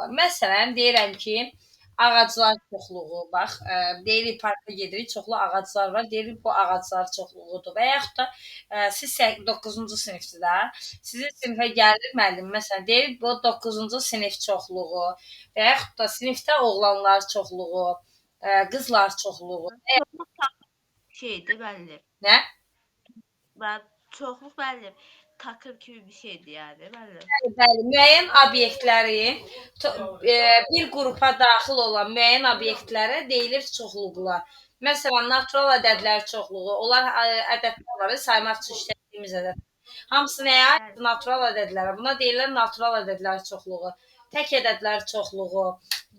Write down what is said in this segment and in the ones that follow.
var. Məsələn, deyirəm ki, ağaclar çoxluğu, bax, deyirik parka gedirik, çoxlu ağaclar var, deyirik bu ağaclar çoxluğudur və yaxud da siz 9-cu sinifsiniz də, sizin sinifə gəlir müəllim, məsələn, deyirik bu 9-cu sinif çoxluğu və yaxud da sinifdə oğlanlar çoxluğu, qızlar çoxluğu. Çoxluq şeydir, müəllim. Nə? Çoxluq müəllim takım kimi bir şeydir yəni, müəllim. Bəli, müəyyən obyektlərin bir qrupa daxil olan müəyyən obyektlərə deyilir çoxluqlar. Məsələn, natural ədədlər çoxluğu, onlar ədədləri saymaq üçün işlədiyimiz ədəd. Hamısı nəyə aiddir? Natural ədədlərə. Buna deyirlər natural ədədlər çoxluğu, tək ədədlər çoxluğu,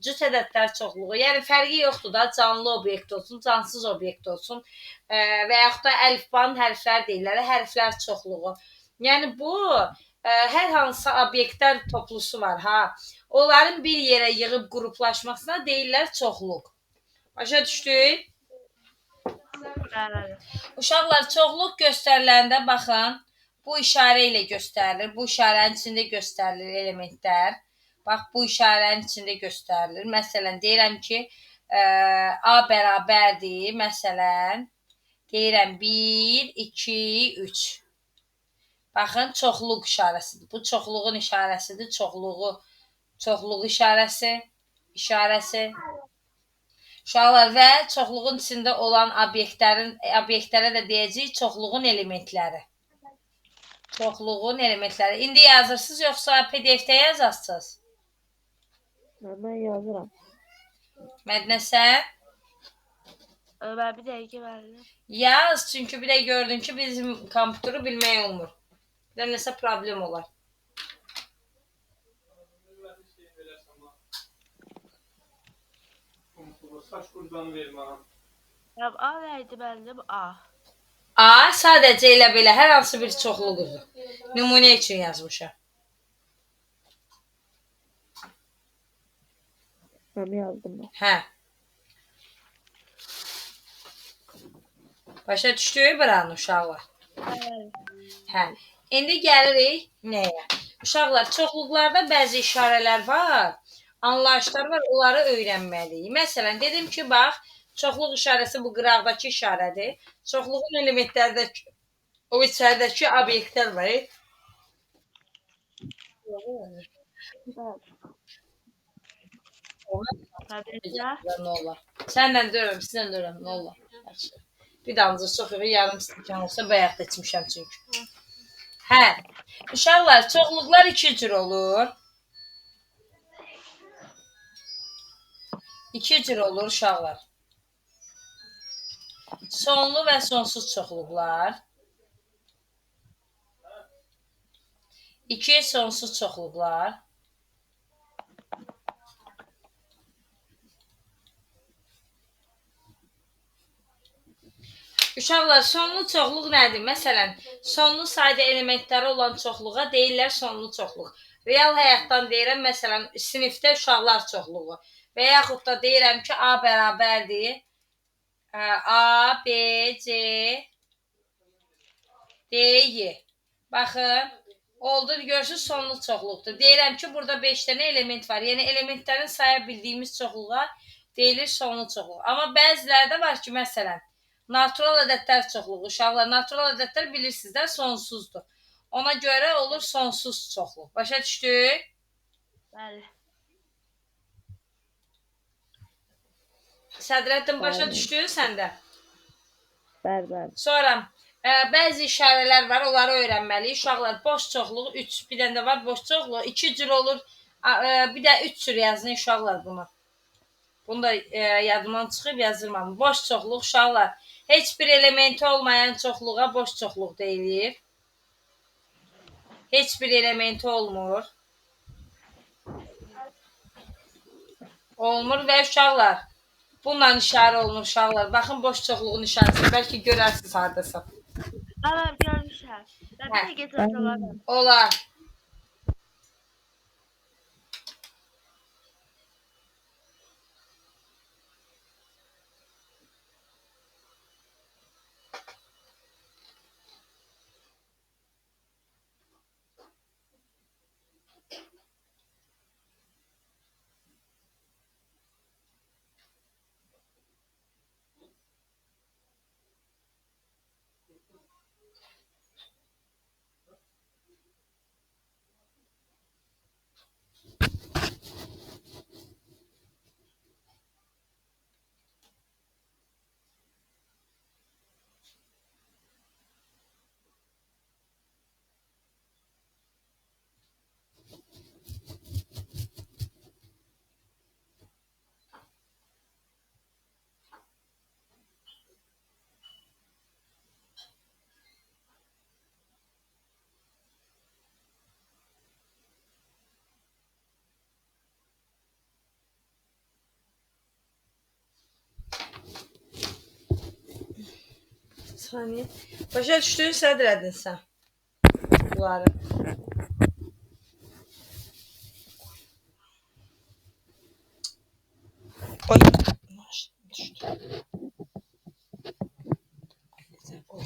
cüt ədədlər çoxluğu. Yəni fərqi yoxdur da, canlı obyekt olsun, cansız obyekt olsun və yaxud da əlifbanın hərflər deyirlər, hərflər çoxluğu. Yəni bu hər hansı obyektlər toplusu var, ha. Onların bir yerə yığıb qruplaşmasına deyirlər çoxluq. Başa düşdük? Uşaqlar, çoxluq göstəriləndə baxın, bu işarə ilə göstərilir. Bu işarənin içində göstərilir elementlər. Bax, bu işarənin içində göstərilir. Məsələn, deyirəm ki, A bərabərdir. Məsələn, deyirəm 1, 2, 3. Baxın, çoxluq işarəsidir. Bu çoxluğun işarəsidir. Çoxluq işarəsi. Uşaqlar və çoxluğun içində olan obyektlərə də deyəcəyik çoxluğun elementləri. Çoxluğun elementləri. İndi yazırsınız, yoxsa PDF-də yazarsınız? Mən yazıram. Mədnə sən? Mən bir dəqiqə müəllim. Yaz, çünki bir də gördün ki, bizim kompüteri bilmək olmur. Bir də nəsə problem olar. Saç qurbanı verim anam. A nəydi müəllim? A. A sadəcə elə belə hər hansı bir çoxluğudur. Nümunə üçün yazmışam. Mən yazdım. Hə. Başa düşdük buranı uşaqlar? Hə. İndi gəlirik nəyə? Uşaqlar, çoxluqlarda bəzi işarələr var, anlayışlar var, onları öyrənməliyik. Məsələn, dedim ki, bax, çoxluq işarəsi bu qıraqdakı işarədir. Çoxluğun elementlərdəki, o içəridəki obyektlər var. Nə olar? Sənlə deyirəm, sizlə deyirəm, nə olar? Bir damcı çox yox, yarım stəkan olsa bayaq da içmişəm çünki. Hə, uşaqlar, çoxluqlar iki cür olur. İki cür olur uşaqlar. Sonlu və sonsuz çoxluqlar. İki sonsuz çoxluqlar. Uşaqlar, sonlu çoxluq nədir? Məsələn, sonlu sayda elementləri olan çoxluğa deyirlər sonlu çoxluq. Real həyatdan deyirəm, məsələn, sinifdə uşaqlar çoxluğu. Və yaxud da deyirəm ki, A bərabərdir. A, B, C, D, Y. Baxın, oldu, görürsünüz, sonlu çoxluqdur. Deyirəm ki, burada 5 dənə element var. Yəni, elementlərin saya bildiyimiz çoxluğa deyilir sonlu çoxluq. Amma bəzilərdə var ki, məsələn, natural ədədlər çoxluğu. Uşaqlar, natural ədədlər bilirsiniz də, sonsuzdur. Ona görə olur sonsuz çoxluq. Başa düşdük? Bəli. Sədrəddin, başa düşdün sən də? Bəli. Sonra, bəzi işarələr var, onları öyrənməliyik. Uşaqlar, boş çoxluq 3, bir dənə də var boş çoxluq. 2 cür olur, bir də 3 cür yazın uşaqlar bunu. Bunu da yadımdan çıxıb yazılmam. Boş çoxluq, uşaqlar. Heç bir elementi olmayan çoxluğa boş çoxluq deyilir. Heç bir elementi olmur. Olmur və uşaqlar, bununla işarə olunur uşaqlar. Baxın, boş çoxluğun işarəsi. Bəlkə görərsiniz haradasa. Anam, görmüşəm. Bir dəqiqə yazılaram. Olar. Saniye. Başa düşdün, sədr edin sən bunları. Oy. Düşdü. Oy.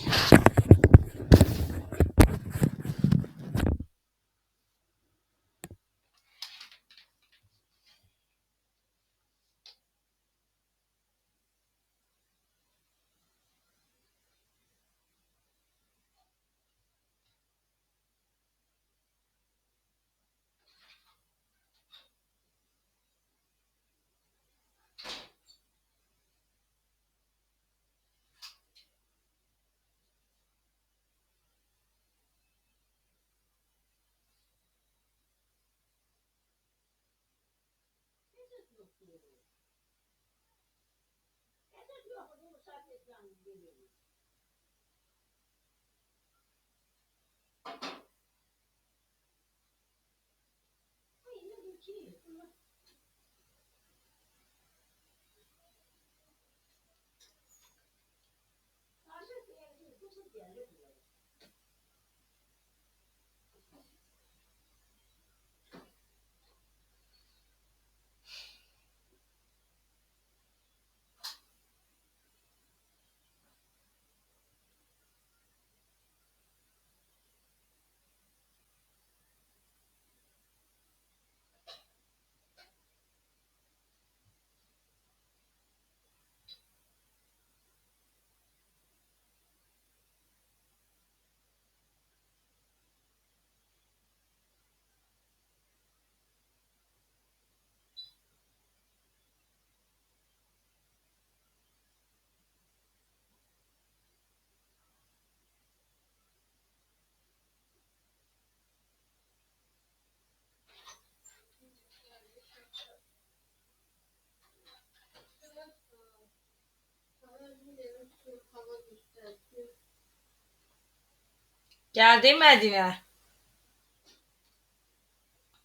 Gəldi Mədinə.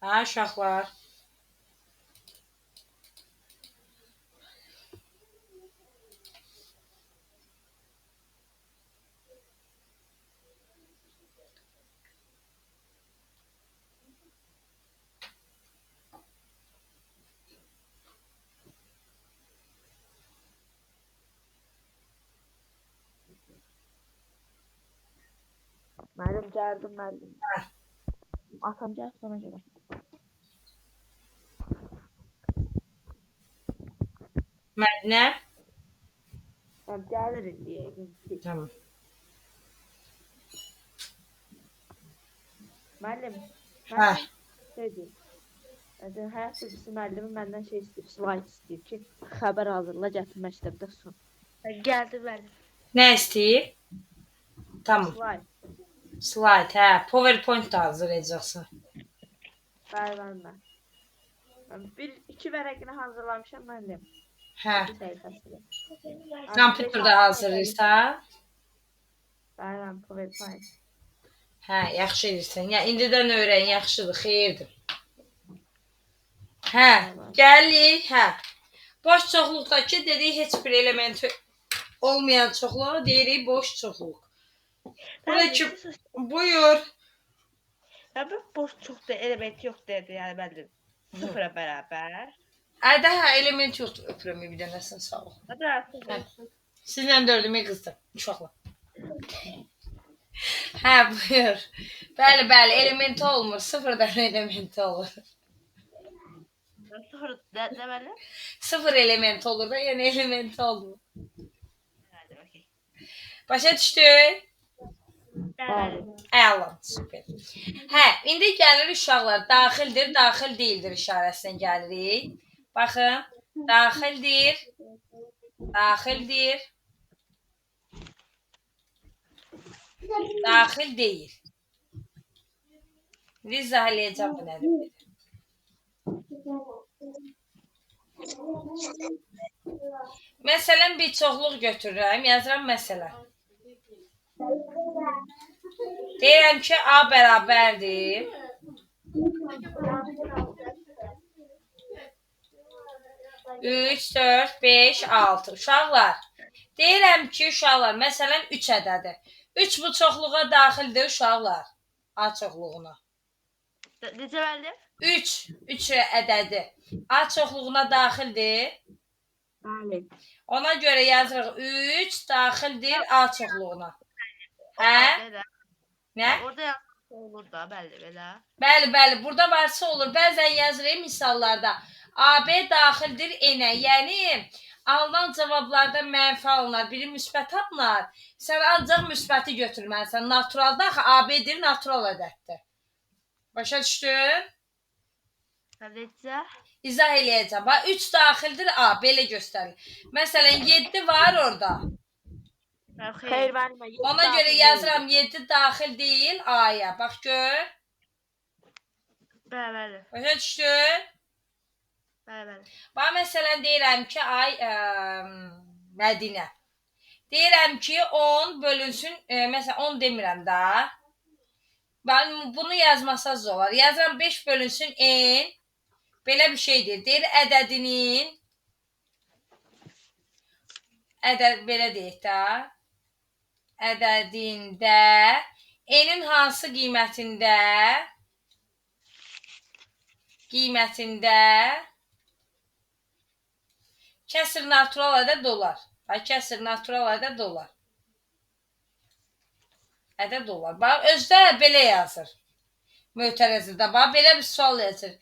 Ha, uşaqlar. Müəllim gəldim, müəllim. Atam gəl sonra görə. Mədinə. Gəlir indi yəqin ki. Tamam. Müəllim. Hə. Şeydir. Həyat bilgisi müəllimi məndən şey istəyir, slide istəyir ki, xəbər hazırla gətir məktəbdə sun. Gəldi mənim. Nə istəyir? Tamam. Slide. Slide, hə. PowerPoint da hazırlayacaqsan. Bəli. Mən iki vərəqini hazırlamışam müəllim. Hə. Bir səhifəsini. Kompüterdə hazırlayırsan? Bəli, PowerPoint. Hə, yaxşı edirsən. Ya indidən öyrən, yaxşıdır, xeyirdir. Hə, gəlirik, hə. Boş çoxluqdakı dedik heç bir elementi olmayan çoxluğa deyirik boş çoxluq. Burada ki, buyur. Abi boş çoxdur, element yox dedi, yəni müəllim. Sıfıra bərabər. Ayda hə, element yoxdur. Öpürəm bir dənə sən sağ ol. Hə. Sizlə dördümü qızdır, uşaqlar. Hə, buyur. Bəli, elementi olmur. Sıfırdan elementi olur. Sıfır nə müəllim? Sıfır element olur da, yəni elementi olmur. Hadi, okey. Başa düşdün? Bəli. Əla, super. Hə, indi gəlirik uşaqlar. Daxildir, daxil deyildir işarəsinə gəlirik. Baxın, daxildir, daxildir, daxil deyil. İzah eləyəcəm bu nədir? Məsələn, bir çoxluq götürürəm, yazıram məsələn. Deyirəm ki, A bərabərdir. 3, 4, 5, 6. Uşaqlar, Deyirəm ki, uşaqlar, məsələn 3 ədədi. 3 bu çoxluğa daxildir uşaqlar. A çoxluğuna. Necə müəllim? 3 ədədi A çoxluğuna daxildir. Bəli. Ona görə yazırıq 3 daxildir A çoxluğuna. Hə? Belə. Nə? Orada yazılsa olur da, bəli, belə. Bəli, burada varsa olur. Bəzən yazırıq misallarda. AB daxildir N-ə. Yəni alınan cavablarda mənfi alınır, biri müsbət alınır. Sən ancaq müsbəti götürməlisən. Naturalda axı AB-dir, natural ədəddir. Başa düşdün? Necə? İzah eləyəcəm. Bax 3 daxildir A, belə göstərilir. Məsələn 7 var orada. Xeyr, müəllimə. Ona görə yazıram 7 daxil deyil A-ya. Bax gör. Bəli. Başa düşdün? Bəli. Bax məsələn deyirəm ki, ay Mədinə. Deyirəm ki 10 bölünsün, məsələn 10 demirəm da. Ben bunu yazmasaz da olar. Yazıram 5 bölünsün N. Belə bir şeydir. Deyir ədədinin belə deyək də. Ədədində N-in hansı qiymətində kəsr natural ədəd olar. Kəsr natural ədəd olar. Ədəd olar. Bax, özdə belə yazır. Mötərəzidə. Bax, belə bir sual yazır.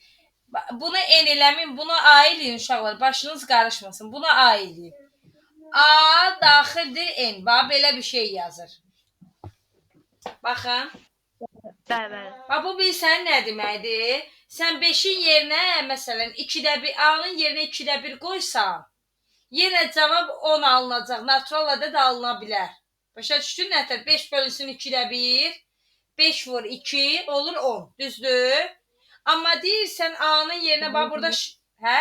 Bunu N eləmin, buna A eləyin uşaqlar. Başınız qarışmasın. Buna A eləyin. A daxildir N. Bax, belə bir şey yazır. Baxın. Bəli. Bax, bu bilsən nə deməkdir? Sən 5-in yerinə, məsələn, A-nın yerinə 2-də 1 qoysan, yenə cavab 10 alınacaq. Natural ədəd alına bilər. Başa düşdün nətər? 5 bölünsün 2-də 1, 5 vur 2, olur 10. Düzdür? Amma deyirsən A-nın yerinə, bax burada, hə?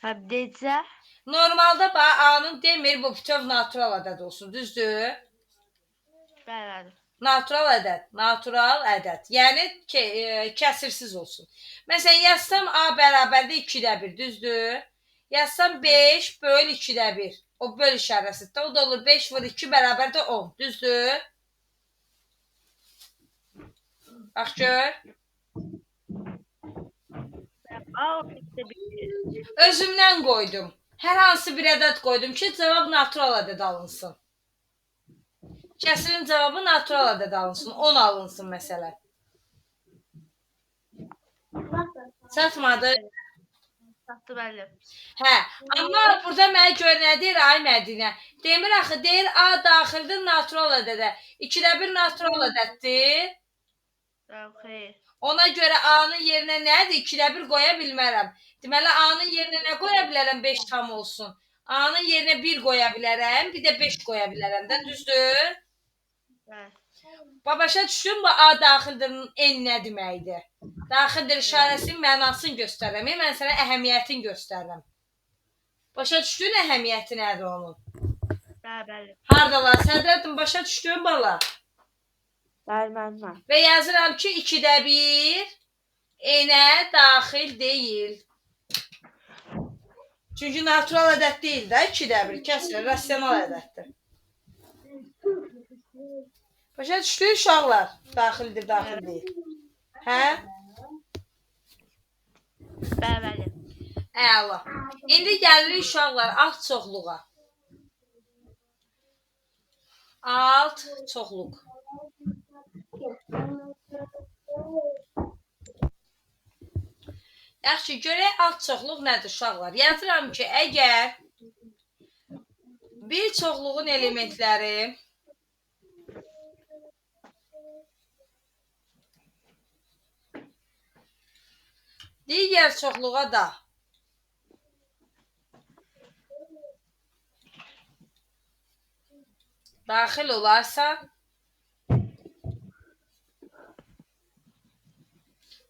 Hə, necə? Normalda bax, A-nın demir, bu bütöv natural ədəd olsun. Düzdür? Bəli. Natural ədəd. Yəni kəsirsiz olsun. Məsələn, yazsam A bərabərdə 2-də 1, düzdür? Yazsam 5 böl 2-də 1. O böl işarəsidir. O da olur 5 vur 2 bərabərdə 10. Düzdür? Bax gör. Özümdən qoydum. Hər hansı bir ədəd qoydum ki, cavab natural ədəd alınsın. Kəsirin cavabı natural ədəd alınsın. 10 alınsın məsələn. Çatmadı. Çatdı bəli. Hə, amma burada mənə görə nə deyir ay Mədinə? Demir axı, deyir A daxildir natural ədədə. 2-də 1 natural ədəddir. Xeyr. Ona görə A-nın yerinə nədir? 2-də 1 qoya bilmərəm. Deməli, A-nın yerinə nə qoya bilərəm? 5 tam olsun. A-nın yerinə 1 qoya bilərəm, bir də 5 qoya bilərəm də, düzdür? Bəli. Başa düşdün mü? A daxildir N nə deməkdir? Daxildir işarəsinin mənasını göstərirəm. Mən sənə əhəmiyyətini göstərirəm. Başa düşdün əhəmiyyəti nədir onun? Bəli. Hardalar? Sədrəddin, başa düşdün bala? Bəli, müəllimə. Və yazıram ki, 2-də 1 N-ə daxil deyil. Çünki natural ədəd deyil də, 2-də 1 kəsr, rasional ədəddir. Başa düşdü uşaqlar? Daxildir, daxil deyil. Hə? Bəli. Əla. İndi gəlirik uşaqlar alt çoxluğa. Alt çoxluq. Yaxşı, görək alt çoxluq nədir uşaqlar? Yazıram ki, əgər bir çoxluğun elementləri digər çoxluğa da daxil olarsa,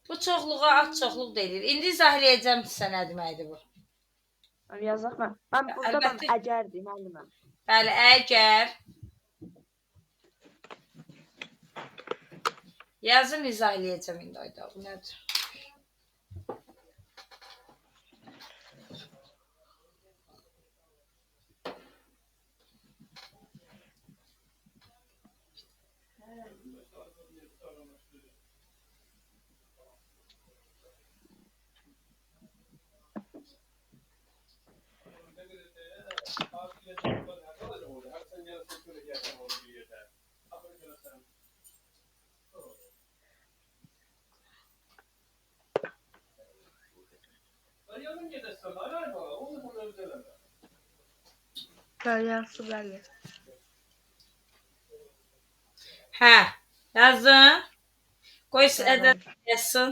bu çoxluğa alt çoxluq deyilir. İndi izah eləyəcəm sizə nə deməkdir bu. Yazaq mən. Mən burada Əlbəttə. əgərdir, müəllimə. Bəli, əgər yazın izah eləyəcəm indi ayda. Bu nədir? Qalyansı bəli. Hə, yazdın. Qoy Bəli. ədəd yazsın.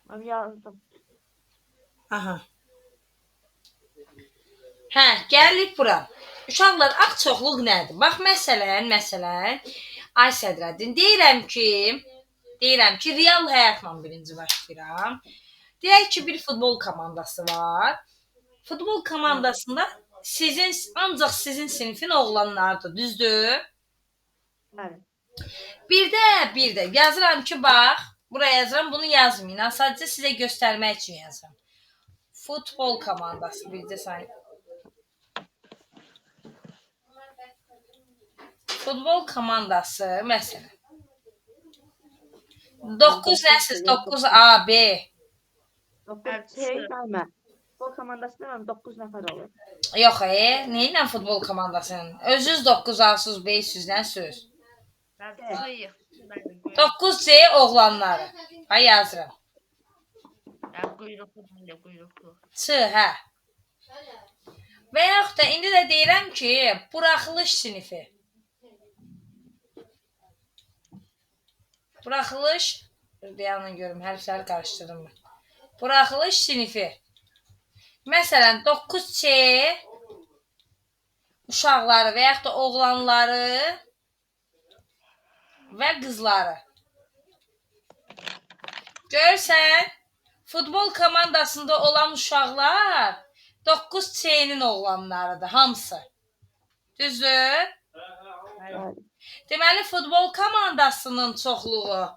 Mən yazdım. Aha. Hə, gəlirik bura. Uşaqlar, ağ çoxluq nədir? Bax, məsələn, ay Sədrəddin, deyirəm ki, real həyatla birinci başlayıram. Deyək ki, bir futbol komandası var. Futbol komandasında ancaq sizin sinifin oğlanlardır, düzdür? Bəli. Bir də yazıram ki, bax, buraya yazıram, bunu yazmayın. Sadəcə sizə göstərmək üçün yazıram. Futbol komandası, bircə sayın. Futbol komandası, məsələn. 9 nəsiz? 9 A, B. 9 sayma. Futbol komandasında mən 9 nəfər olur. Yox, neylə futbol komandasının? Özünüz 9 A-sız, B-siz, nəsiz? Bəli. 9C oğlanları. Ha, yazıram. Quyruqlu. Ç, hə. Və yaxud da indi də deyirəm ki, buraxılış sinifi. Buraxılış, dayanın görüm, hərfləri qarışdırdım mən. Buraxılış sinifi. Məsələn, 9C uşaqları və yaxud da oğlanları və qızları. Görsən, futbol komandasında olan uşaqlar 9C-nin oğlanlarıdır, hamısı. Düzdür? Bəli. Deməli, futbol komandasının çoxluğu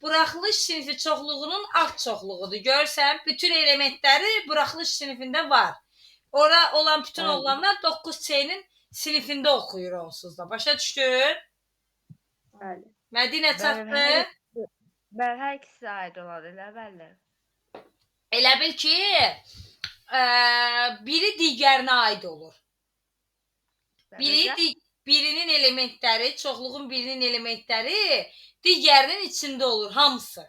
buraxılış sinifi çoxluğunun alt çoxluğudur. Görsən, bütün elementləri buraxılış sinifində var. Ora olan bütün oğlanlar 9C-nin sinifində oxuyur onsuz da. Başa düşdün? Bəli. Mədinə çatdı. Bəli, hər ikisi aid olar, elə bəli. Elə bil ki, biri digərinə aid olur. Birinin elementləri, çoxluğun birinin elementləri digərinin içində olur, hamısı.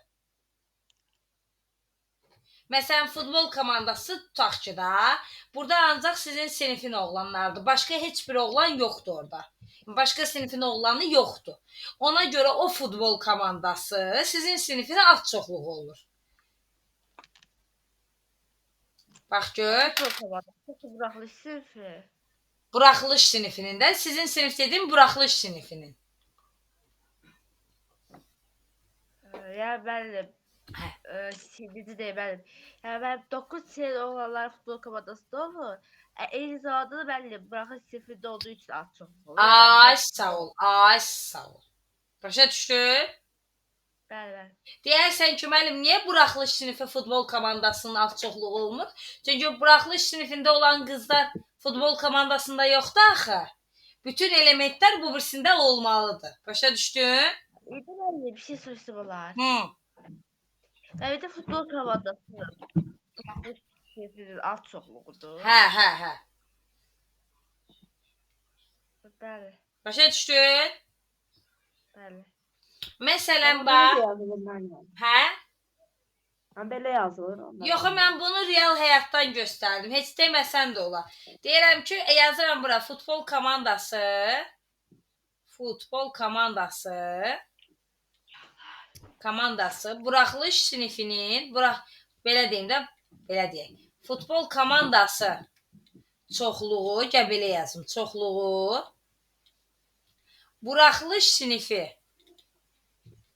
Məsələn, futbol komandası tutaq ki da, burada ancaq sizin sinifin oğlanlardır. Başqa heç bir oğlan yoxdur orada. Başqa sinifin oğlanı yoxdur. Ona görə o futbol komandası sizin sinifin alt çoxluğu olur. Bax gör. Buraxılış sinifi. Buraxılış sinifinin də, sizin sinif dediyim buraxılış sinifinin. Yəni bəli. Şimdi de bəli. Yəni bəli 9C olanlar futbol komandasında olur. Eyni zamanda da bəli buraxılış sinifində olduğu üçün az çox olur. Ay sağ ol. Başa düşdün? Bəli. Deyərsən ki, müəllim, niyə buraxılış sinifi futbol komandasının alt çoxluğu olmur? Çünki buraxılış sinifində olan qızlar futbol komandasında yoxdur axı. Bütün elementlər bu birisində olmalıdır. Başa düşdün? Bir şey soruşum olar. Hı. De futbol komandasının buraxılış sinifinin alt çoxluğudur. Hə. Bəli. Başa düşdün? Bəli. Məsələn, bax. Hə? Belə yazılır. Yox, mən bunu real həyatdan göstərdim. Heç deməsən də olar. Deyirəm ki, yazıram bura futbol komandası. Buraxılış sinifinin, belə deyim də, belə deyək. Futbol komandası çoxluğu, gəl belə yazım, çoxluğu. Buraxılış sinifi.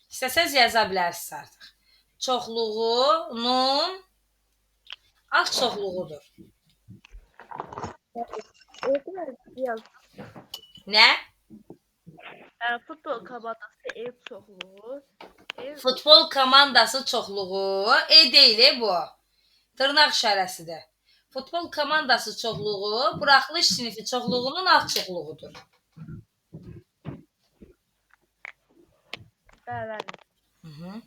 İstəsəz yaza bilərsiniz artıq. Çoxluğunun alt çoxluğudur. Nə? Futbol komandası ev çoxluğu. Futbol komandası çoxluğu. Deyil bu. dırnaq işarəsidir. Futbol komandası çoxluğu buraxılış sinifi çoxluğunun alt çoxluğudur. Bəli, bəli. Hı-hı.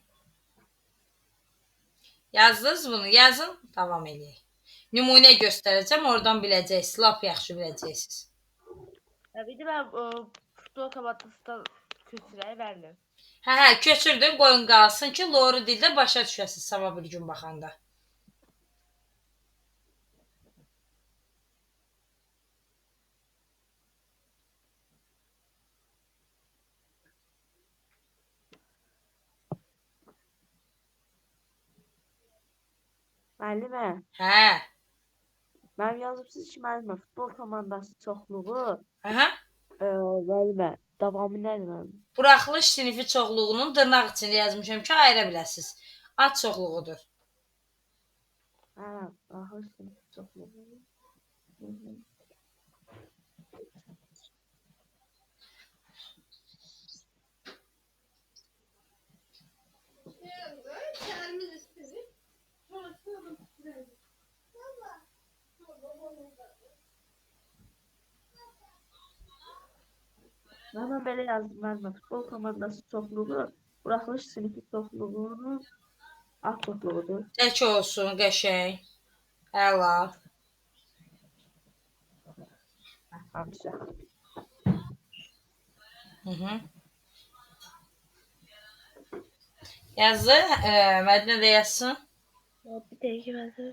Yazdınız bunu? Yazın, davam edək. Nümunə göstərəcəm, oradan biləcəksiniz, lap yaxşı biləcəksiniz. Bir də mən futbol komandasından köçürək, bəli. Hə, köçürdüm, qoyun qalsın ki, loru dildə başa düşəsiniz sabah bir gün baxanda. Müəllimə, Hə, mənim yazıbsınız ki, müəllimə, futbol komandası çoxluğu, aha. müəllimə, davamı nədir mənim? Buraxılış sinifi çoxluğunun dırnaq içində yazmışam ki, ayıra biləsiniz. Ad çoxluğudur. Hə, buraxılış sinifi çoxluğu. Hı -hı. Mən belə yazdım, müəllimə, futbol komandası çoxluğu, buraxılış sinifi çoxluğunun alt çoxluğudur. Tək olsun, qəşəng. Əla. Hamısı. Hı-hı. Yazdı, Mədinə də yazsın. Bir dəqiqə mənim.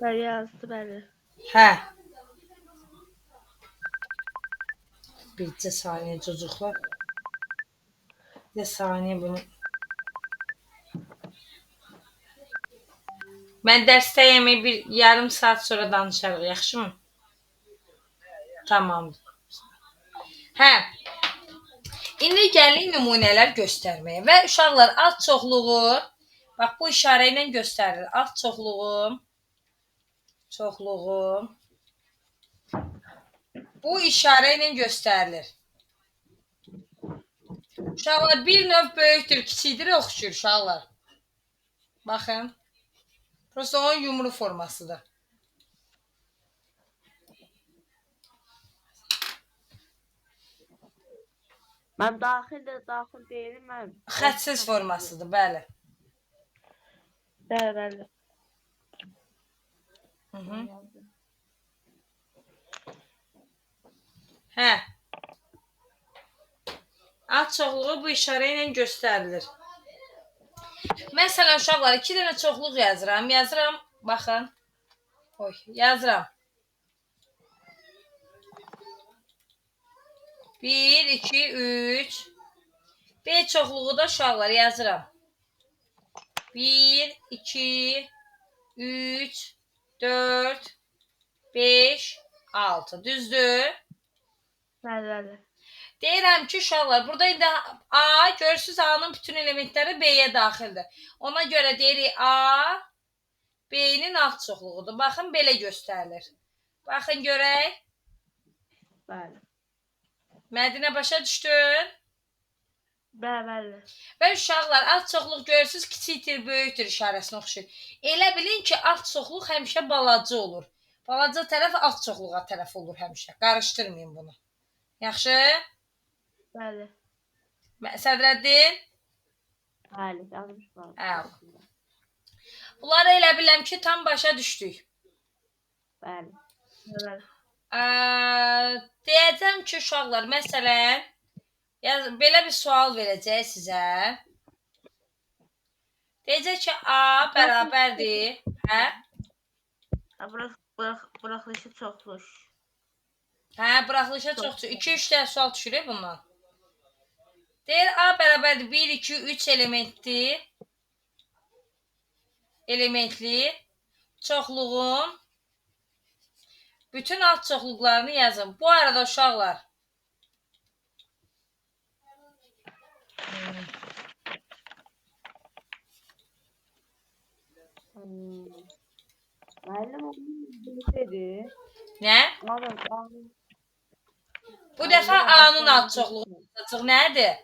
Bəli, yazdı, bəli. Hə. Bircə saniyə çocuqlar. Bir saniyə bunu. Mən dərstəyəm, bir yarım saat sonra danışarıq, yaxşımı? Tamamdır. Hə. İndi gəlir nümunələr göstərməyə və uşaqlar alt çoxluğu, bax bu işarə ilə göstərilir. Alt çoxluğu bu işarə ilə göstərilir. Uşaqlar bir növ böyükdür, kiçikdir, oxşur uşaqlar. Baxın. Prosta onun yumru formasıdır. Mən daxil deyiləm, mən. Xətsiz formasıdır, bəli. Bəli, bəli. Hı-hı. Hə. Alt çoxluğu bu işarə ilə göstərilir. Məsələn, uşaqlar, 2 dənə çoxluq yazıram. Yazıram, baxın. Oy, yazıram. 1, 2, 3. B çoxluğu da uşaqlar yazıram. 1, 2, 3, 4, 5, 6. Düzdür? Bəli, bəli. Deyirəm ki, uşaqlar, burada indi A, görürsünüz A-nın bütün elementləri B-yə daxildir. Ona görə deyirik A, B-nin alt çoxluğudur. Baxın, belə göstərilir. Baxın, görək. Bəli. Mədinə başa düşdün? Bəli, bəli. Və uşaqlar, alt çoxluq görürsünüz, kiçikdir, böyükdür işarəsinə oxşayır. Elə bilin ki, alt çoxluq həmişə balaca olur. Balaca tərəf alt çoxluğa tərəf olur həmişə. Qarışdırmayın bunu. Yaxşı? Bəli. Sədrəddin? Bəli, yazmışam. Bunları elə biləm ki, tam başa düşdük. Bəli. Bəli. Deyəcəm ki, uşaqlar, məsələn, belə bir sual verəcək sizə. Deyəcək ki, A bərabərdir. Hə? Buraxılışı çoxluq. Hə, buraxılışa çoxdur. 2-3 dənə sual düşür bundan. Deyir, A bərabərdir 1, 2, 3 elementli çoxluğun bütün alt çoxluqlarını yazın. Bu arada uşaqlar. Müəllim onun şeydir. Nə? Anam. Bu dəfə A-nın ad çoxluğu yazacaq. Nədir?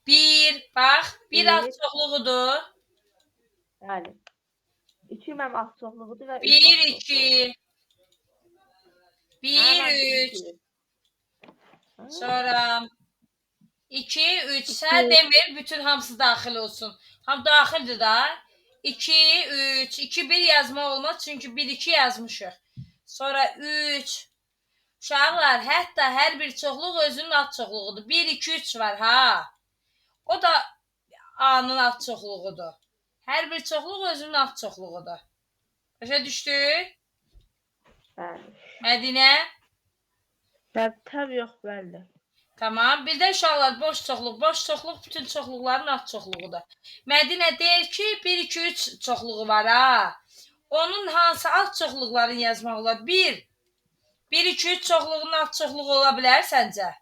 1, bax, 1 ad Bir. çoxluğudur. Bəli. 2 mənim az çoxluğudur və 1, 2, 1, 3, sonra 2, 3, sən demir, bütün hamısı daxil olsun. Ham daxildir da. 2, 3, 2, 1 yazma olmaz, çünki 1, 2 yazmışıq. Sonra 3, uşaqlar, hətta hər bir çoxluq özünün ad çoxluğudur. 1, 2, 3 var, ha. O da A-nın ad çoxluğudur. Hər bir çoxluq özünün ad çoxluğudur. Başa düşdük? Bəli. Mədinə? Tabii yox, bəli. Tamam. Bir də uşaqlar, boş çoxluq. Boş çoxluq bütün çoxluqların ad çoxluğudur. Mədinə deyir ki, 1, 2, 3 çoxluğu var, ha. Onun hansı ad çoxluqlarını yazmaq olar? 1, 2, 3 çoxluğunun ad çoxluğu ola bilər səncə?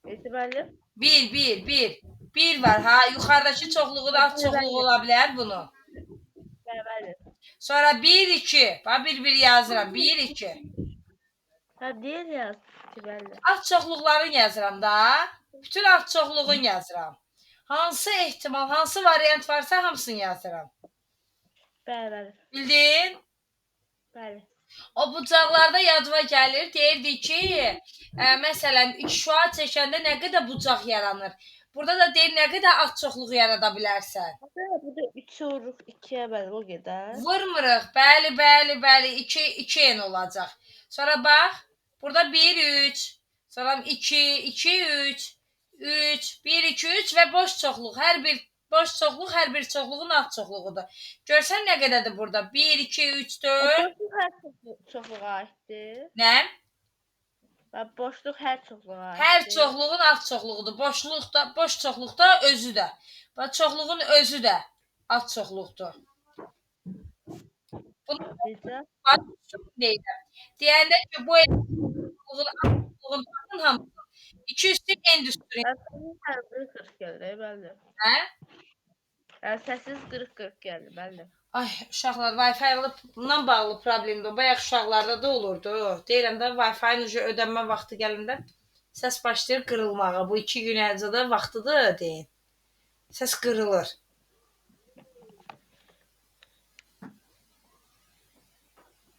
Bəli. 1. 1 var, ha. Yuxarıdakı çoxluğun ad çoxluğu ola bilər bunu. Bəli. Sonra 1, 2. Bax, 1 yazıram. 1, 2. Ha, deyir yaz. Bəli. Ad çoxluqlarını yazıram da. Bütün ad çoxluğunu yazıram. Hansı ehtimal, hansı variant varsa hamısını yazıram. Bəli. Bildin? Bəli. O bucaqlarda yadıma gəlir. Deyirdi ki, məsələn, şua çəkəndə nə qədər bucaq yaranır. Burada da deyir nə qədər ad çoxluğu yarada bilərsən. Bu da 3 vuruq 2-yə bəli o qədər. Vurmuruq. Bəli. 2 en olacaq. Sonra bax, burada 1, 3. Sonra 2, 3. 1, 2, 3 və boş çoxluq. Hər bir boş çoxluq hər bir çoxluğun ad çoxluğudur. Görsən nə qədərdir burada? 1, 2, 3, 4. Boşluq hər çoxluğa aiddir. Nə? Boşluq hər çoxluğa aiddir. Hər çoxluğun ad çoxluğudur. Boş çoxluqda özü də. Bax, çoxluğun özü də ad çoxluqdur. Bunu Necə? deyirəm. Deyəndə ki, bu çoxluğun adın hamısı 2 üstü n üstü. Səssiz 40 gəlir, bəli. Hə? Səssiz 40 gəlir, bəli. Ay, uşaqlar, Wi-Fi bundan bağlı problemdir. Bayaq uşaqlarda da olurdu. Deyirəm də, Wi-Fi-nin ödənmə vaxtı gələndə səs başlayır qırılmağa. Bu 2 gün ərzədə vaxtıdır, deyin. Səs qırılır.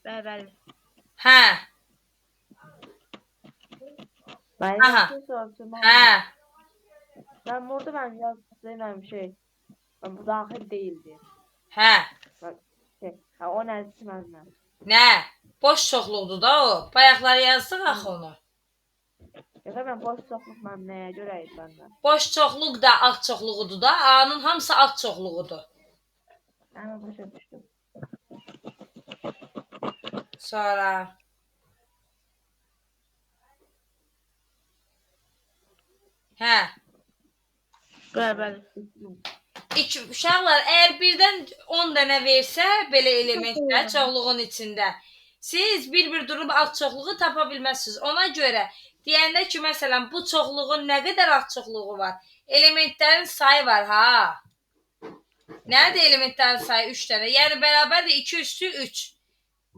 Bəli. Hə, Mən Aha. soruşum. hə. Ben burada ben yazdım şey. Ben bu dahil değildi. Hə. Ha o nədir məndən? Nə? Boş çoxluqdur da o. Bayaqlar yazdıq axı onu. Ya ben boş çoxluq mən nəyə görə idi məndən? Boş çoxluq da ad çoxluğudur da. A-nın hamısı ad çoxluğudur. Mən başa düşdüm. Sonra hə. Bəli. Uşaqlar, əgər birdən 10 dənə versə, belə elementlər çoxluğun içində, siz bir durub ad çoxluğu tapa bilməzsiniz. Ona görə deyəndə ki, məsələn, bu çoxluğun nə qədər ad çoxluğu var? Elementlərin sayı var, ha? Nədir elementlərin sayı? 3 dənə. Yəni, bərabərdir 2 üstü 3.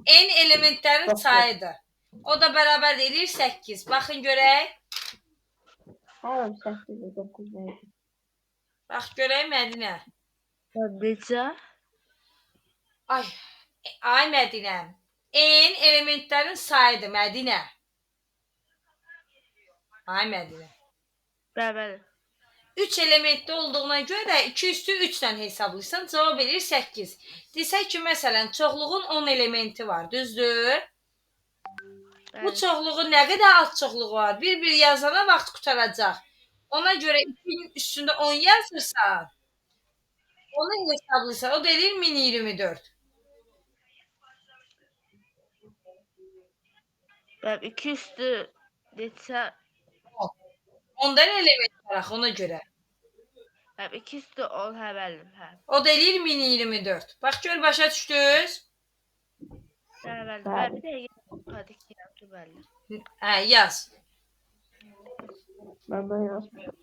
N elementlərin sayıdır. O da bərabər edir 8. Baxın görək. Hayır 8 9 neydi? Bax görək Mədinə. Necə? Ay Mədinəm. N elementlərin sayıdır Mədinə. Ay Mədinə. Bəli. 3 elementli olduğuna görə 2 üstü 3-dən hesablayırsan, cavab verir 8. Desək ki, məsələn, çoxluğun 10 elementi var, düzdür? Bu çoxluğun nə qədər ad çoxluğu var? Bir yazana vaxt qutaracaq. Ona görə 2-nin üstündə 10 yazırsan, onu hesablayırsan, o da eləyir 1024. Bəli, 2 üstü neçə? Ondan element var axı, ona görə. Bəli, 2 üstü 10, hə, bəli, hə. O da eləyir 1024. Bax, gör, başa düşdünüz? Bəli. Bəli, bir dəqiqə hadi ki, bəli. Hə, yaz. Ben böyle yazmışım.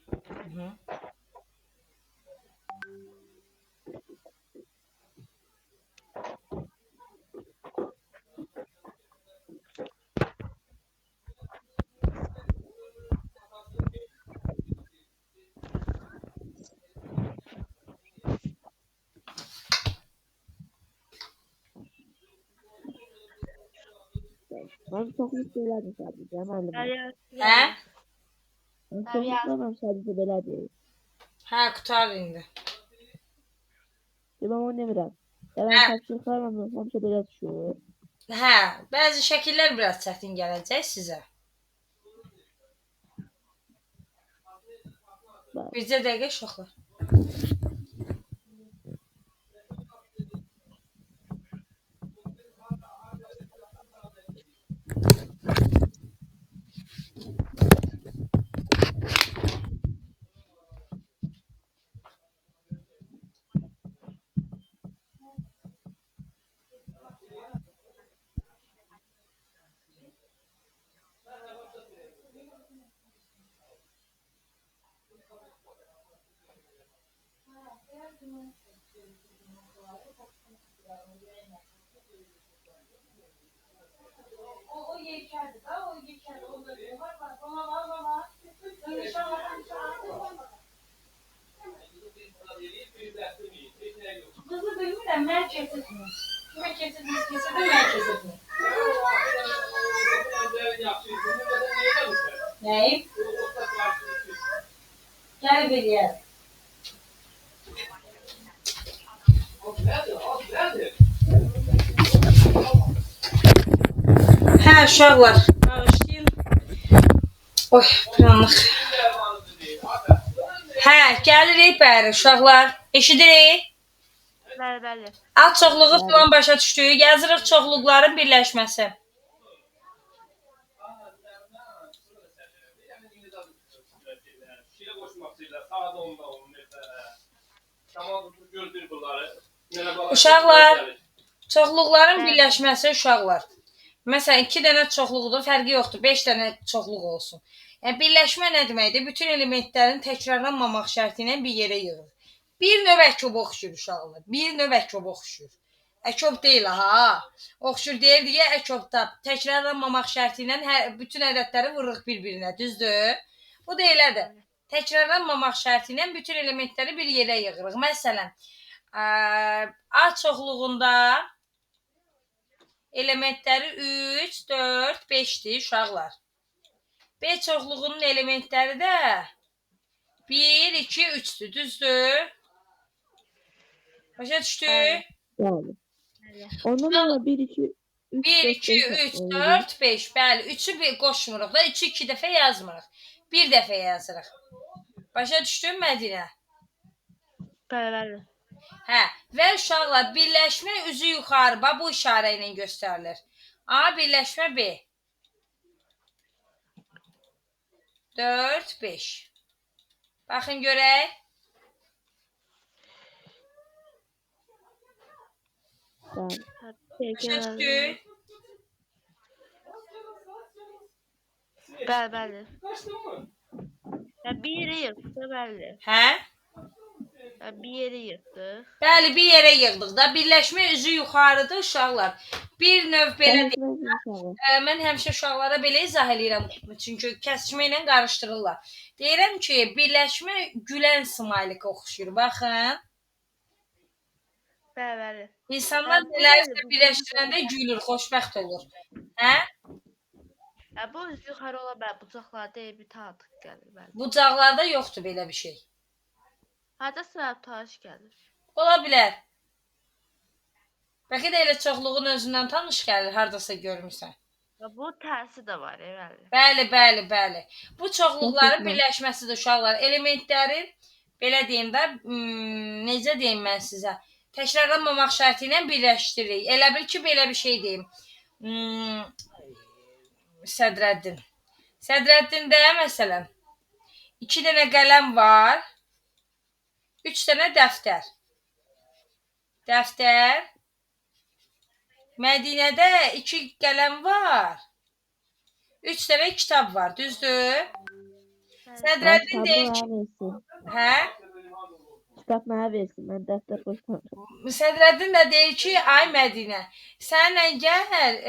Ben çoxlu söylədim sadəcə müəllimə. Hə? Ben çoxlu söyləməm sadəcə belədir. Hə, qutar indi. Ben onu demirəm. Ya Hə. ben tapşırıqlarla həmişə belə düşür. Hə, bəzi şəkillər biraz çətin gələcək sizə. Bəli. Bircə dəqiqə uşaqlar. O yekədir də, o yekədir. O da var. Qızı bilmirəm, mən keçirdim. Kimə keçirdiniz, mən keçirdim. Nəyim? Gəlib eləyər. Hə, uşaqlar, bağışlayın. Oy, buranlıq. Hə, gəlirik bəri, uşaqlar. Eşidirik. Bəli. Az çoxluğu falan başa düşdük. Yazırıq çoxluqların birləşməsi. Uşaqlar, çoxluqların birləşməsi uşaqlar. Məsələn, 2 dənə çoxluqdur, fərqi yoxdur. 5 dənə çoxluq olsun. Yəni birləşmə nə deməkdir? Bütün elementlərin təkrarlanmamaq şərti ilə bir yerə yığılır. Bir növ əkob oxşur uşaqlar. Bir növ əkob oxşur. Əkob deyil ha. Oxşur deyir deyə əkobda təkrarlanmamaq şərti ilə bütün ədədləri vururuq bir-birinə, düzdür? Bu da elədir. Təkrarlanmamaq şərti ilə bütün elementləri bir yerə yığırıq. Məsələn, A çoxluğunda elementləri 3, 4, 5-dir uşaqlar. B çoxluğunun elementləri də 1, 2, 3-dür, düzdür? Başa düşdük? Yani. Ondan sonra 1, 2, 3, 1, 2, 3, 4, 5. Bəli, 3-ü bir qoşmuruq da, 3-ü 2 dəfə yazmırıq. Bir dəfə yazırıq. Başa düşdün Mədinə? Bəli. Hə, və uşaqlar, birləşmə üzü yuxarı, bu işarə ilə göstərilir. A, birləşmə B. 4, 5. Baxın görək. Başa düşdük? Bəli. Bir yere yıktı bəli. Hə? Bir yere yıktı. Bəli, bir yerə yığdıq da. Birləşmə üzü yuxarıdır uşaqlar. Bir növ belə deyil. Mən həmişə uşaqlara belə izah edirəm. Çünki kəsişmə ilə qarışdırırlar. Deyirəm ki, birləşmə gülən smaylik oxşuyur. Baxın. Bəli. İnsanlar nələrsə birləşdirəndə gülür, xoşbəxt olur. Hə? Bu yuxarı ola bilər, bucaqlarda bir tatıq gəlir. Bəli. Bucaqlarda yoxdur belə bir şey. Harda səbəb tanış gəlir? Ola bilər. Bəlkə də elə çoxluğun özündən tanış gəlir, hardasa görmüsən. Bu tərsi də var, bəli. Bəli. Bu çoxluqların birləşməsidir uşaqlar. Elementlərin, belə deyim də, necə deyim mən sizə, təkrarlanmamaq şərti ilə birləşdiririk. Elə bil ki, belə bir şey deyim. Sədrəddin. Sədrəddində, məsələn, 2 dənə qələm var, 3 dənə dəftər. Dəftər. Mədinədə 2 qələm var, 3 dənə kitab var, düzdür? Sədrəddin deyir ki... Hə? Kitab mənə versin, mən dəftər qoşmamışam. Sədrəddin də deyir ki, ay Mədinə, sənlə gəl,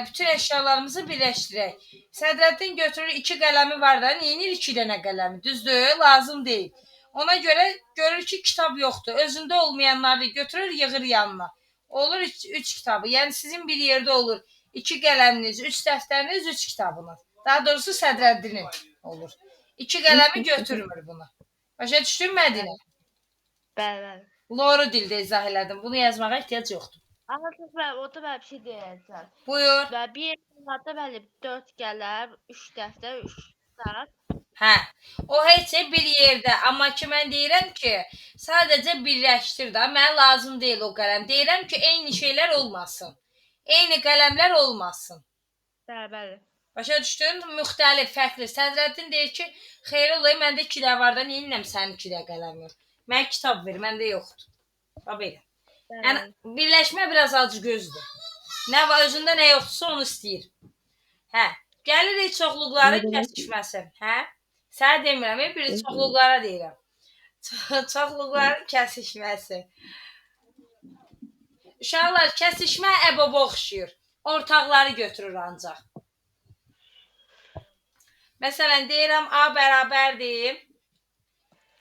bütün əşyalarımızı birləşdirək. Sədrəddin götürür 2 qələmi var da, neyinir 2 dənə qələmi, düzdür? Lazım deyil. Ona görə görür ki, kitab yoxdur. Özündə olmayanları götürür, yığır yanına. Olur 3 kitabı. Yəni sizin bir yerdə olur 2 qələminiz, 3 dəftəriniz, 3 kitabınız. Daha doğrusu Sədrəddinin olur. 2 qələmi götürmür bunu. Başa düşdün Mədinə? Bəli, bəli. Loru dildə izah elədim. Bunu yazmağa ehtiyac yoxdur. Amma siz bəli, orada bəli bir şey deyəcəm. Buyur. Və bir sırada bəli 4 qələm, 3 dəftər, 3 kitab. Hə. O heç bir yerdə, amma ki mən deyirəm ki, sadəcə birləşdir də. Mənə lazım deyil o qələm. Deyirəm ki, eyni şeylər olmasın. Eyni qələmlər olmasın. Bəli, bəli. Başa düşdün? Müxtəlif, fərqli. Sədrəddin deyir ki, xeyr olayım, məndə 2 də var da, niyə inəm sənin 2 də qələm yox? Mənə kitab ver, məndə yoxdur. Bax belə. Yəni, birləşmə biraz acı gözdür. Nə var, özündə nə yoxdursa onu istəyir. Hə, gəlirik çoxluqların kəsişməsi. Hə? Sənə demirəm, bir çoxluqlara deyirəm. Çoxluqların kəsişməsi. Uşaqlar, kəsişmə əbaba oxşuyur. Ortaqları götürür ancaq. Məsələn, deyirəm, A bərabərdir.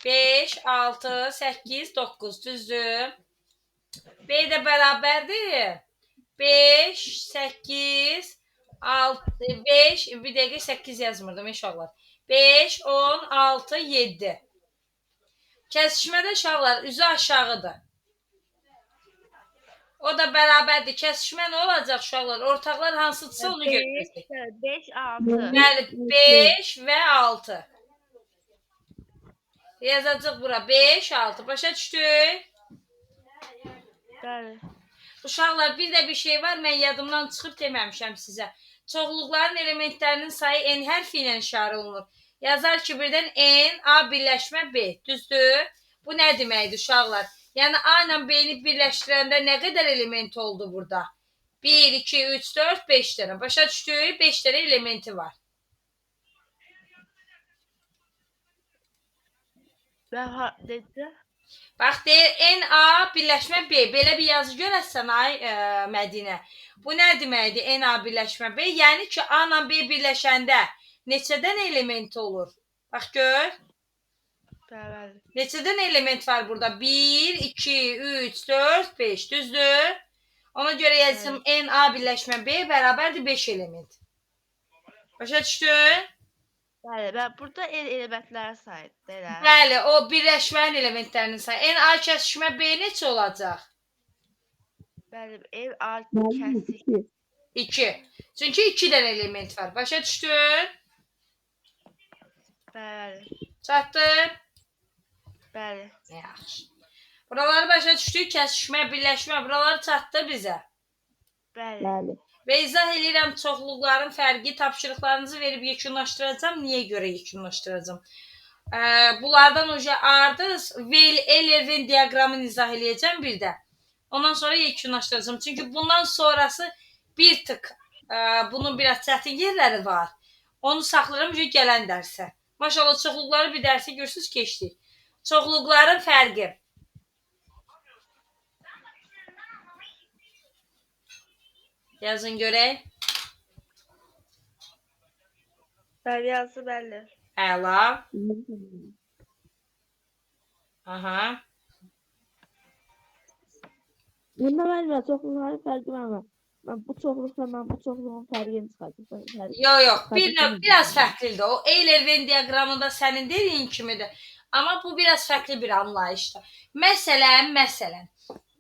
5, 6, 8, 9, düzdür? B də bərabərdir. 5, 8, 6, 5, bir dəqiqə 8 yazmırdım uşaqlar. 5, 10, 6, 7. Kəsişmədə uşaqlar üzü aşağıdır. O da bərabərdir. Kəsişmə nə olacaq uşaqlar? Ortaqlar hansıdırsa onu götürəcək. 5, 6. Bəli, 5 və 6. Yazacaq bura 5, 6. Başa düşdük? Bəli. Uşaqlar, bir də bir şey var, mən yadımdan çıxıb deməmişəm sizə. Çoxluqların elementlərinin sayı N hərfi ilə işarə olunur. Yazar ki, birdən N, A birləşmə B. Düzdür? Bu nə deməkdir uşaqlar? Yəni, A ilə B-ni birləşdirəndə nə qədər element oldu burada? 1, 2, 3, 4, 5 dənə. Başa düşdük? 5 dənə elementi var. Və necə? Bax, deyir, N-A birləşmə B. Belə bir yazı görəsən, ay Mədinə. Bu nə deməkdir, N-A birləşmə B? Yəni ki, A ilə B birləşəndə neçədən element olur? Bax, gör. Bəli. Neçədən element var burada? 1, 2, 3, 4, 5. Düzdür? Ona görə yazım, N-A birləşmə B bərabərdir 5 element. Başa düşdün? Bəli, və burada elementləri sayıdır, elə. Bəli, o birləşmənin elementlərinin sayı. N-A kəsişmə B neçə olacaq? Bəli, A kəsik. 2. Çünki 2 dənə element var. Başa düşdün? Bəli. Çatdı? Bəli. Yaxşı. Buraları başa düşdük. Kəsişmə, birləşmə, buraları çatdı bizə. Bəli. Və izah edirəm çoxluqların fərqi, tapşırıqlarınızı verib yekunlaşdıracağam. Niyə görə yekunlaşdıracağam? Bunlardan önce ardız Euler-Venn diaqramını izah eləyəcəm bir də. Ondan sonra yekunlaşdıracağım. Çünki bundan sonrası bir tık bunun biraz çətin yerləri var. Onu saxlayıram gələn dərsə. Maşallah çoxluqları bir dərsə görürsünüz keçdik. Çoxluqların fərqi. Yazın görək. Bəli, yazı bəli. Əla. Aha. Bunda mən çoxluqların fərqi var. Mən bu çoxluqla mən bu çoxluğun fərqini çıxardım. Yox, biraz fərqlidir. O Euler-Venn diaqramında sənin dediyin kimidir. Amma bu biraz fərqli bir anlayışdır. Məsələn,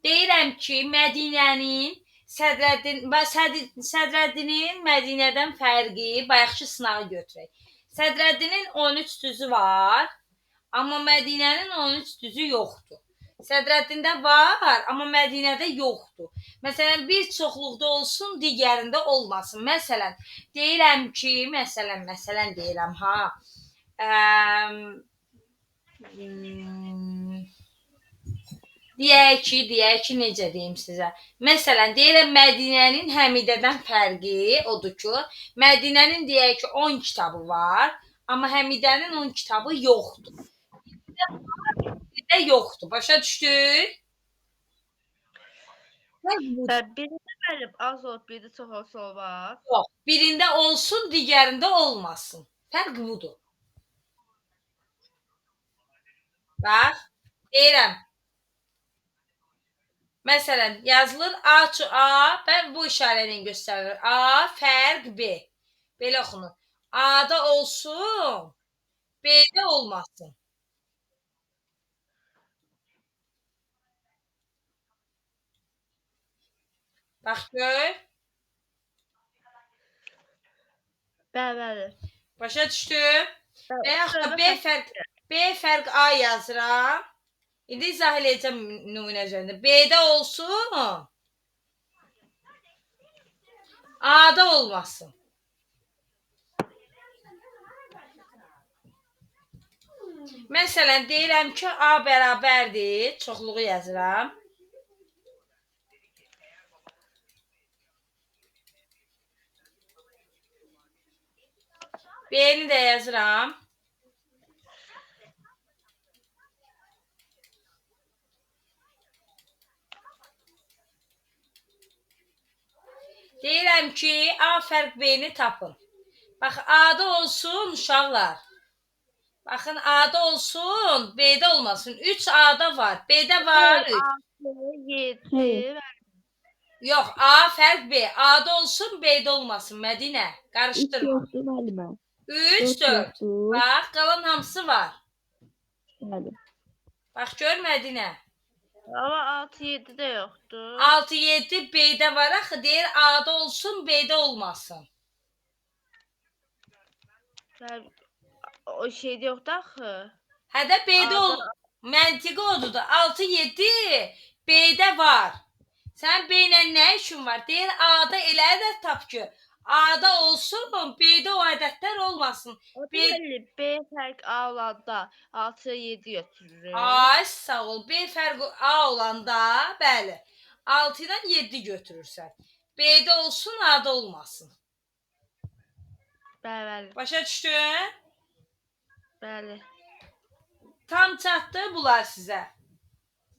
deyirəm ki, Mədinənin Sədrəddinin Mədinədən fərqi, bayaqki sınağı götürək. Sədrəddinin 13 düzü var, amma Mədinənin 13 düzü yoxdur. Sədrəddində var, amma Mədinədə yoxdur. Məsələn, bir çoxluqda olsun, digərində olmasın. Məsələn, deyirəm ki, məsələn deyirəm, ha. Deyək ki, necə deyim sizə. Məsələn, deyirəm, Mədinənin Həmidədən fərqi odur ki, Mədinənin deyək ki, 10 kitabı var, amma Həmidənin 10 kitabı yoxdur. Bir də yoxdur. Başa düşdük? Birində bəli, az olub, birində çox olmaz. Yox, birində olsun, digərində olmasın. Fərq budur. Bax, deyirəm. Məsələn, yazılır A, və bu işarə ilə göstərilir. A fərq B. Belə oxunur. A-da olsun, B-də olmasın. Bax gör. Bəli. Başa düşdün? Və yaxud da Sırada B fərq A yazıram. İndi izah eləyəcəm nümunə üzərində. B-də olsun, A-da olmasın. Məsələn, deyirəm ki, A bərabərdir, çoxluğu yazıram. B-ni də yazıram. Deyirəm ki, A fərq B-ni tapın. Bax, A-da olsun uşaqlar. Baxın, A-da olsun, B-də olmasın. 3 A-da var, B-də var 3. 6, 7. Yox, A fərq B. A-da olsun, B-də olmasın. Mədinə, 3 qarışdırma. yoxdur müəllimə. 3, 4. yoxdur. Bax, qalan hamısı var. Bəli. Bax, gör Mədinə. Amma 6, 7 də yoxdur. 6, 7 B-də var axı. Deyir, A-da olsun, B-də olmasın. O şeydə yoxdur axı. Hədə B-də ol. Məntiqi odur da. 6, 7 B-də var. Sən B ilə nə işin var? Deyir, A-da elə ədəd tap ki, A-da olsun, B-də o ədədlər olmasın. Bəli, B fərq A olanda 6, 7 götürürük. Ay, sağ ol. B fərqi A olanda, bəli, 6 ilə 7 götürürsən. B-də olsun, A-da olmasın. Bəli, Başa düşdün? bəli. Tam çatdı bunlar sizə.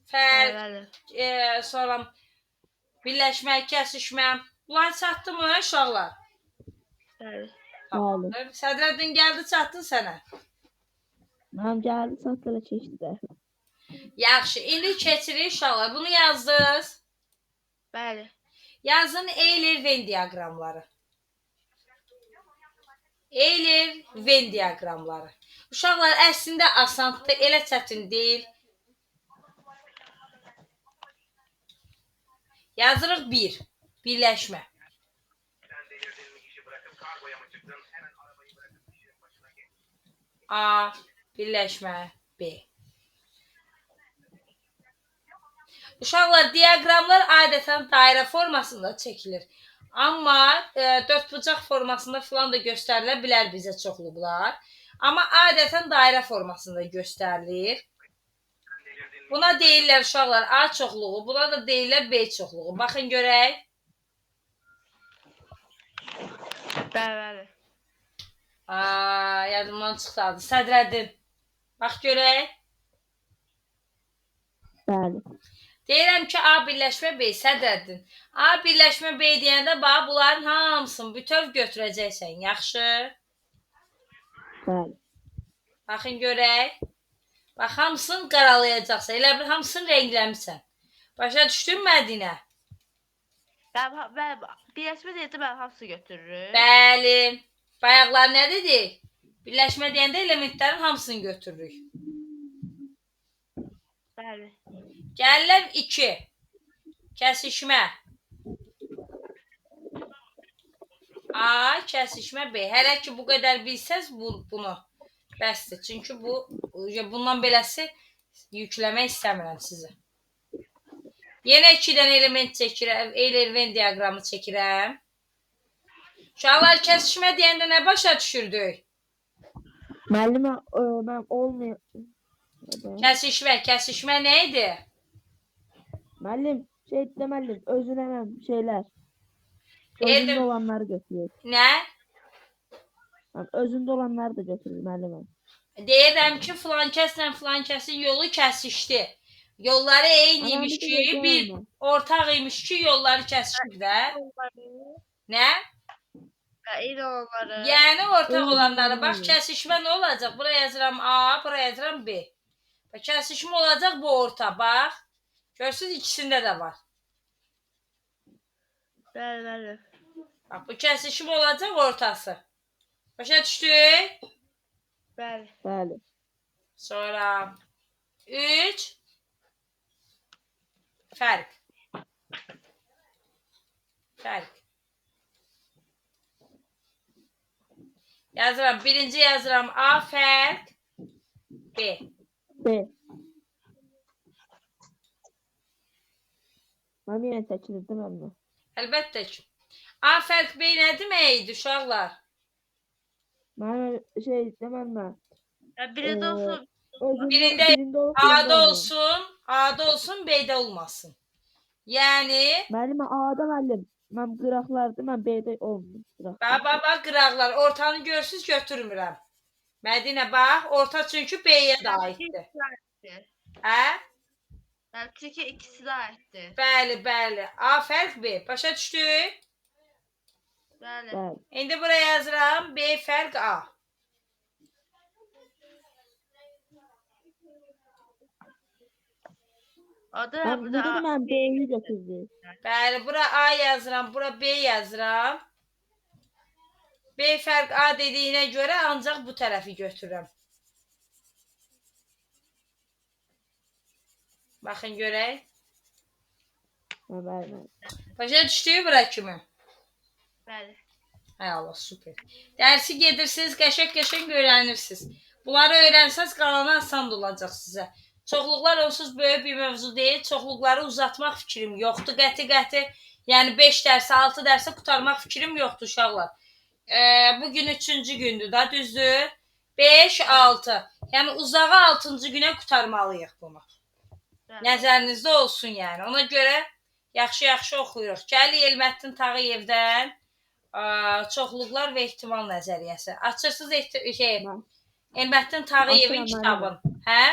Fərq, Bəli. sonra birləşmə, kəsişmə. Bunlar çatdı mı uşaqlar? Bəli. Bəli. Sədrəddin gəldi, çatdı sənə. Mənim gəldi, saatlara keçdi də. Yaxşı, indi keçirik uşaqlar. Bunu yazdınız. Bəli. Yazın Euler-Venn diaqramları. Euler-Venn diaqramları. Uşaqlar, əslində asandır, elə çətin deyil. Yazırıq 1. Birləşmə. A, birləşmə, B. Uşaqlar, diaqramlar adətən dairə formasında çəkilir. Amma dördbucaq formasında filan da göstərilə bilər bizə çoxluqlar. Amma adətən dairə formasında göstərilir. Buna deyirlər uşaqlar A çoxluğu, buna da deyirlər B çoxluğu. Baxın görək. Bəli. Yadımdan çıxdı adı. Sədrəddin. Bax görək. Bəli. Deyirəm ki, A birləşmə B, Sədrəddin. A birləşmə B deyəndə, bax, bunların hamısını bütöv götürəcəksən. Yaxşı. Bəli. Baxın görək. Bax, hamısını qaralayacaqsan. Elə bir hamısını rəngləmirsən. Başa düşdün Mədinə? Bəli. Birləşmə deyəndə mən hamısı götürürük. Bəli. Bayaqlar nə dedik? Birləşmə deyəndə elementlərin hamısını götürürük. Bəli. Gəlirəm 2. Kəsişmə. A, kəsişmə B. Hələ ki, bu qədər bilsəz bunu. Bəsdir. Çünki bundan beləsi yükləmək istəmirəm sizi. Yenə 2 dənə element çəkirəm. Euler-Venn diaqramı çəkirəm. Uşaqlar, kəsişmə deyəndə nə başa düşürdük? Müəllimə, mən olmuyor. Kəsişmə nə idi? Müəllim, müəllim, özünə şeylər. Özündə olanları götürür. Nə? Özündə olanları da götürür müəllimə. Deyirəm ki, filan kəslə filan kəsin yolu kəsişdi. Yolları eyni imiş ki, bir ortaq imiş ki, yolları kəsişir də. Nə? Eyni olanları. Yəni ortaq olanları. Bax, kəsişmə nə olacaq? Bura yazıram A, bura yazıram B. Kəsişmə olacaq bu orta, bax. Görürsünüz ikisində də var. Bəli. Bax, bu kəsişim olacaq ortası. Başa düşdük? Bəli. Bəli. Sonra 3 fərq. Yazıram. Birinci yazıram A fərq B. B. Mən yenə təkirdim amma. Əlbəttə ki. A fərq B nə deməkdir uşaqlar? Mən deməm. Birində olsun. Birində A'da olsun, A'da olsun, B'də olmasın. Yəni, Müəllim, A'da müəllim. Mən qıraqlardır, mən B'də olmur. bax, qıraqlar. Ortanı görürsünüz, götürmürəm. Mədinə, bax, orta çünki B'yə də aiddir. Hə? Çünki ikisi də aiddir. Bəli. A fərq B. Başa düşdük? Bəli. İndi buraya yazıram. B fərq A. Mən B'yi götürdüm. Bəli, bura A yazıram, bura B yazıram. B fərq A dediyinə görə ancaq bu tərəfi götürürəm. Baxın görək. Bəli. Başa düşdük bura kimi? Bəli. Hay Allah, super. Dərsi gedirsiniz, qəşəng öyrənirsiniz. Bunları öyrənsəz qalanı asan olacaq sizə. Çoxluqlar onsuz böyük bir mövzu deyil. Çoxluqları uzatmaq fikrim yoxdur. Qəti. Yəni 5 dərsə, 6 dərsə qutarmaq fikrim yoxdur uşaqlar. Bugün 3-cü gündür da, düzdür? 5, 6. Yəni uzağa 6-cı günə qutarmalıyıq bunu. Nəzərinizdə olsun yəni. Ona görə yaxşı oxuyuruq. Gəli Elməttin Tağıyevdən çoxluqlar və ehtimal nəzəriyyəsi. Açırsınız Elməttin Tağıyevin kitabını. Hə?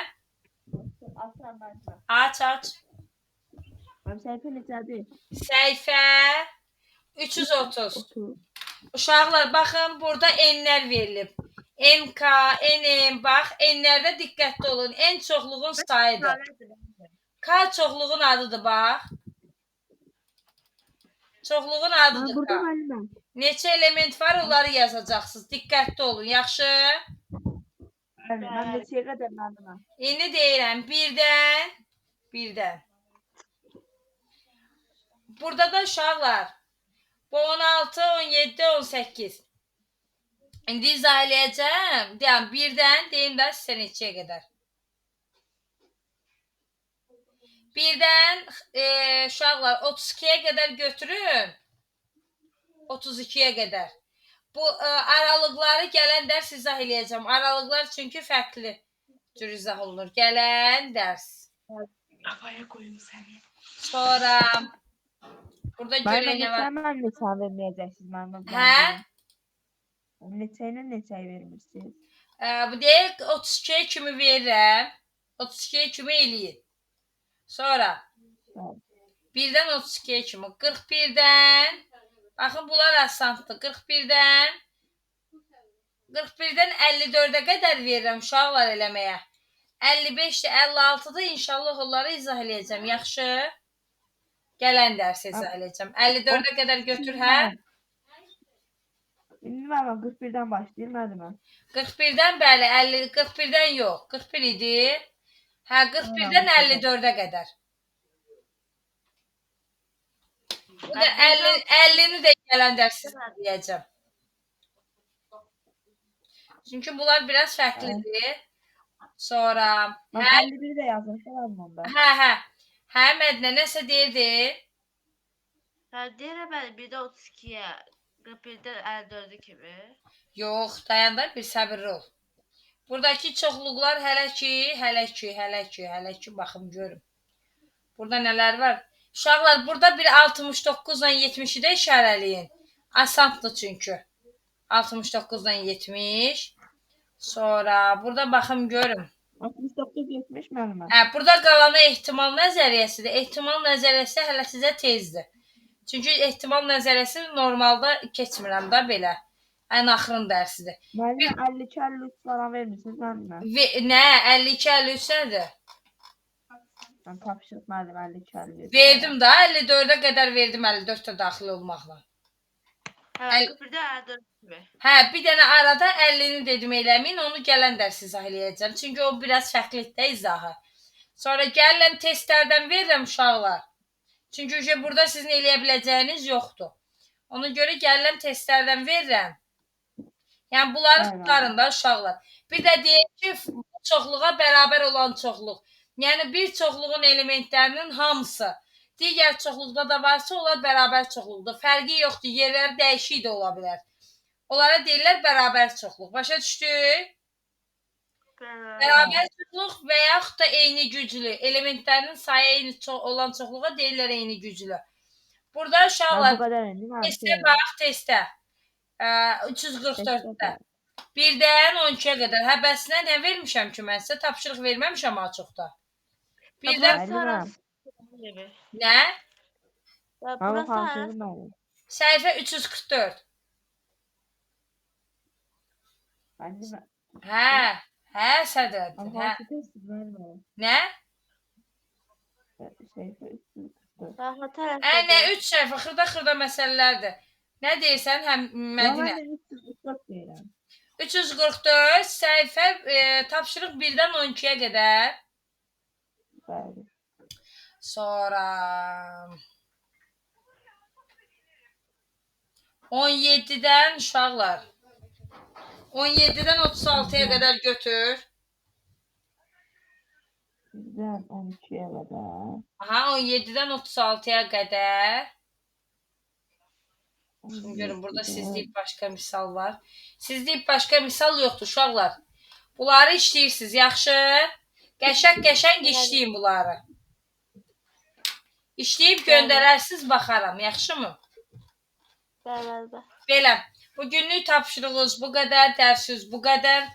Aç. Səhifə neçədir? Səhifə 330. Uşaqlar, baxın, burada N-lər verilib. NK, NM, bax, N-lərdə diqqətli olun. N çoxluğun sayıdır. K çoxluğun adıdır, bax. Çoxluğun adıdır K. Neçə element var, onları yazacaqsınız. Diqqətli olun, yaxşı? Mən neçəyə qədər məndiməm? İndi deyirəm, birdən. Burada da uşaqlar, bu 16, 17, 18. İndi izah eləyəcəm. Deyəm, birdən, deyim də sizə neçəyə qədər. Birdən, uşaqlar, 32-yə qədər götürün. 32-yə qədər. Bu aralıqları gələn dərs izah eləyəcəm. Aralıqlar çünki fərqli cür izah olunur. Gələn dərs. Kafaya koyun səni. Sonra burada görək nə var. Mən neçə verməyəcəksiniz mənim? Hə? Neçə ilə neçəyə vermirsiniz? Bu deyək 32-yə kimi verirəm. 32-yə kimi eləyin. Sonra birdən 32-yə kimi. 41-dən. Baxın, bunlar asandır. 41-dən 54-ə qədər verirəm uşaqlar eləməyə. 55-də, 56-da inşallah onları izah eləyəcəm. Yaxşı? Gələn dərs izah eləyəcəm. 54-ə qədər götür, hə? İndi mən 41-dən başlayayım, mənim. 41-dən, bəli, 41-dən yox. 41 idi. Hə, 41-dən 54-ə qədər. Bu da 50-ni də gələn dərs izah eləyəcəm. Çünki bunlar biraz fərqlidir. Sonra... Mən 51-i də yazmışam onda. Hə, Mədinə, nəsə deyirdin? Deyirəm, bəli, bir də 32-yə, 41-dən 54-ə kimi. Yox, dayandır, bir səbirli ol. Buradakı çoxluqlar hələ ki, baxım, görüm. Burada nələr var? Uşaqlar, burada bir 69 ilə 70-i də işarələyin. Asantdır çünki. 69 ilə 70. Sonra burada baxım görüm. 69-70 mənim. Burada qalanı ehtimal nəzəriyyəsidir. Ehtimal nəzəriyyəsi hələ sizə tezdir. Çünki ehtimal nəzəriyyəsi normalda keçmirəm da belə. Ən axırın dərsidir. Mənim 52-53 falan vermirsiniz mənim. Nə? 52-53 nədir? Mən tapşırıq müəllim 52 Verdim də 54-ə qədər verdim 54-də daxil olmaqla. Hə, Əl- bir də 4 kimi. Hə, bir dənə arada 50-ni dedim eləmin, onu gələn dərs izah eləyəcəm. Çünki o biraz fərqlidir izahı. Sonra gəlirəm testlərdən verirəm uşaqlar. Çünki burada sizin eləyə biləcəyiniz yoxdur. Ona görə gəlirəm testlərdən verirəm. Yəni bunları Bəli. tutarın da uşaqlar. Bir də deyək ki, bu çoxluğa bərabər olan çoxluq. Yəni bir çoxluğun elementlərinin hamısı digər çoxluqda da varsa, onlar bərabər çoxluqdur. Fərqi yoxdur, yerləri dəyişik də ola bilər. Onlara deyirlər bərabər çoxluq. Başa düşdük? Bərabər çoxluq və yaxud da eyni güclü. Elementlərinin sayı eyni olan çoxluğa deyirlər eyni güclü. Burada uşaqlar Bu qədər indi testə bax, testə. 344-də. 1-dən 12-yə qədər. Hə, bəs nə vermişəm ki, mən sizə tapşırıq verməmişəm açıqda. 1-dən nə? Burası arası. Səhifə 344. Hə, Sədrəddin, hə. Nə? Nə 3 səhifə xırda məsələlərdir. Nə deyirsən, həm Mədinə? 344 səhifə tapşırıq 1-dən 12-yə qədər. Bəli. Sonra 17-dən uşaqlar. 17-dən 36-ya qədər götür. 1-dən 12-yə qədər. Aha, 17-dən 36-ya qədər. Şimdi görün, burada sizləyib başqa misal var. Sizləyib başqa misal yoxdur, uşaqlar. Bunları işləyirsiniz, yaxşı? Qəşəng işləyin bunları. İşləyib göndərərsiniz, baxaram, yaxşı mı? Bəli. Belə, bugünlük tapşırığınız bu qədər, dərsiniz bu qədər.